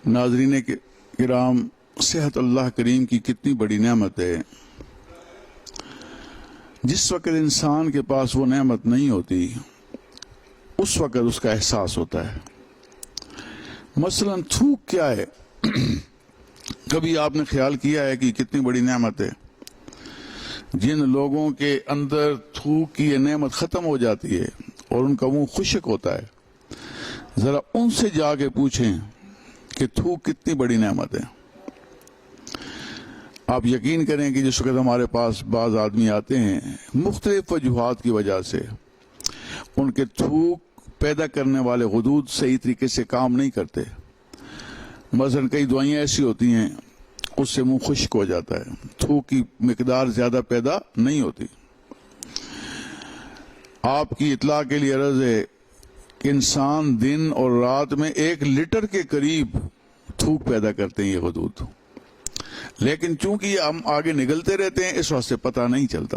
ناظرین کرام، صحت اللہ کریم کی کتنی بڑی نعمت ہے۔ جس وقت انسان کے پاس وہ نعمت نہیں ہوتی اس وقت اس کا احساس ہوتا ہے۔ مثلا تھوک کیا ہے؟ کبھی آپ نے خیال کیا ہے کہ کتنی بڑی نعمت ہے؟ جن لوگوں کے اندر تھوک کی یہ نعمت ختم ہو جاتی ہے اور ان کا منہ خشک ہوتا ہے، ذرا ان سے جا کے پوچھیں کہ تھوک کتنی بڑی نعمت ہے۔ آپ یقین کریں کہ جس وقت ہمارے پاس بعض آدمی آتے ہیں مختلف وجوہات کی وجہ سے، ان کے تھوک پیدا کرنے والے غدود صحیح طریقے سے کام نہیں کرتے۔ مثلا کئی دوائیاں ایسی ہوتی ہیں اس سے منہ خشک ہو جاتا ہے، تھوک کی مقدار زیادہ پیدا نہیں ہوتی۔ آپ کی اطلاع کے لیے عرض ہے کہ انسان دن اور رات میں 1 لیٹر کے قریب تھوک پیدا کرتے ہیں یہ غدود، لیکن چونکہ یہ ہم آگے نگلتے رہتے ہیں اس واسطے پتہ نہیں چلتا۔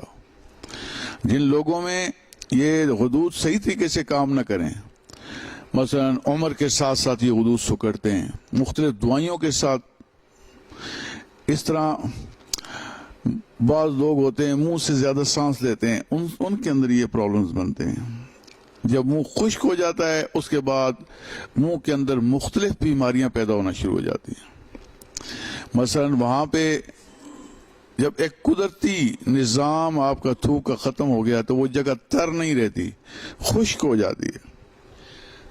جن لوگوں میں یہ غدود صحیح طریقے سے کام نہ کریں، مثلا عمر کے ساتھ ساتھ یہ غدود سکڑتے ہیں، مختلف دوائیوں کے ساتھ، اس طرح بعض لوگ ہوتے ہیں منہ سے زیادہ سانس لیتے ہیں، ان کے اندر یہ پرابلمز بنتے ہیں۔ جب منہ خشک ہو جاتا ہے اس کے بعد منہ کے اندر مختلف بیماریاں پیدا ہونا شروع ہو جاتی ہیں۔ مثلا وہاں پہ جب ایک قدرتی نظام آپ کا تھوک کا ختم ہو گیا تو وہ جگہ تر نہیں رہتی، خشک ہو جاتی ہے۔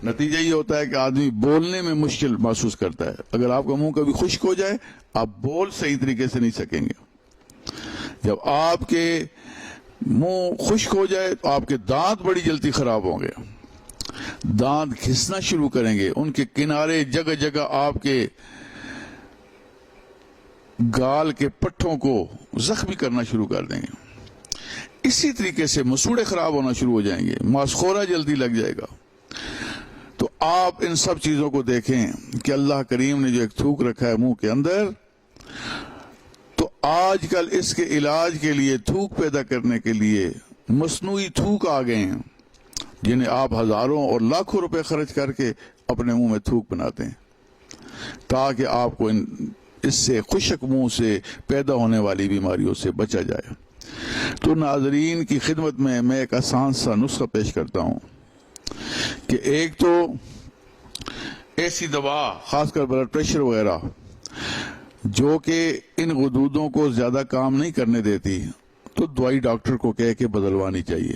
نتیجہ یہ ہوتا ہے کہ آدمی بولنے میں مشکل محسوس کرتا ہے۔ اگر آپ کا منہ کبھی خشک ہو جائے آپ بول صحیح طریقے سے نہیں سکیں گے۔ جب آپ کے منہ خشک ہو جائے تو آپ کے دانت بڑی جلدی خراب ہوں گے، دانت گھسنا شروع کریں گے، ان کے کنارے جگہ جگہ آپ کے گال کے پٹھوں کو زخمی کرنا شروع کر دیں گے۔ اسی طریقے سے مسوڑے خراب ہونا شروع ہو جائیں گے، ماسخورا جلدی لگ جائے گا۔ تو آپ ان سب چیزوں کو دیکھیں کہ اللہ کریم نے جو ایک تھوک رکھا ہے منہ کے اندر، تو آج کل اس کے علاج کے لیے، تھوک پیدا کرنے کے لیے مصنوعی تھوک آ گئے ہیں جنہیں آپ ہزاروں اور لاکھوں روپے خرچ کر کے اپنے منہ میں تھوک بناتے ہیں تاکہ آپ کو اس سے خشک منہ سے پیدا ہونے والی بیماریوں سے بچا جائے۔ تو ناظرین کی خدمت میں ایک آسان سا نسخہ پیش کرتا ہوں کہ ایک تو ایسی دوا، خاص کر بلڈ پریشر وغیرہ، جو کہ ان غدودوں کو زیادہ کام نہیں کرنے دیتی، تو دوائی ڈاکٹر کو کہہ کے بدلوانی چاہیے۔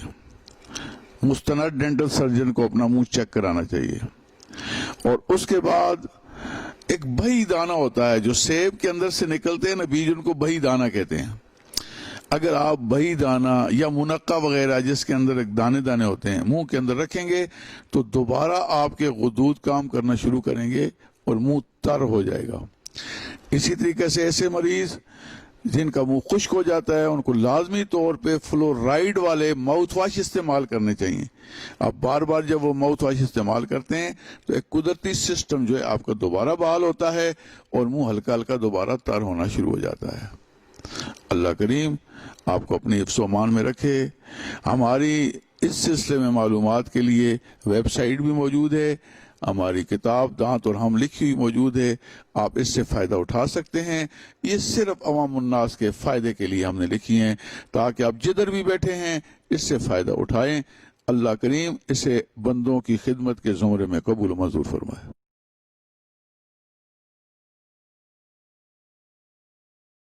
مستند ڈینٹل سرجن کو اپنا منہ چیک کرانا چاہیے۔ اور اس کے بعد ایک بہی دانہ ہوتا ہے جو سیب کے اندر سے نکلتے ہیں نا بیج، ان کو بہی دانہ کہتے ہیں۔ اگر آپ بہی دانہ یا منقع وغیرہ جس کے اندر ایک دانے دانے ہوتے ہیں منہ کے اندر رکھیں گے تو دوبارہ آپ کے غدود کام کرنا شروع کریں گے اور منہ تر ہو جائے گا۔ اسی طریقے سے ایسے مریض جن کا منہ خشک ہو جاتا ہے ان کو لازمی طور پہ فلورائیڈ والے ماؤتھ واش استعمال کرنے چاہیے۔ آپ بار بار جب وہ ماؤتھ واش استعمال کرتے ہیں تو ایک قدرتی سسٹم جو ہے آپ کا دوبارہ بحال ہوتا ہے اور منہ ہلکا ہلکا دوبارہ تر ہونا شروع ہو جاتا ہے۔ اللہ کریم آپ کو اپنی حفظ و امان میں رکھے۔ ہماری اس سلسلے میں معلومات کے لیے ویب سائٹ بھی موجود ہے، ہماری کتاب دانت اور ہم لکھی ہوئی موجود ہے، آپ اس سے فائدہ اٹھا سکتے ہیں۔ یہ صرف عوام الناس کے فائدے کے لیے ہم نے لکھی ہیں تاکہ آپ جدھر بھی بیٹھے ہیں اس سے فائدہ اٹھائیں۔ اللہ کریم اسے بندوں کی خدمت کے زمرے میں قبول و منظور فرمائے۔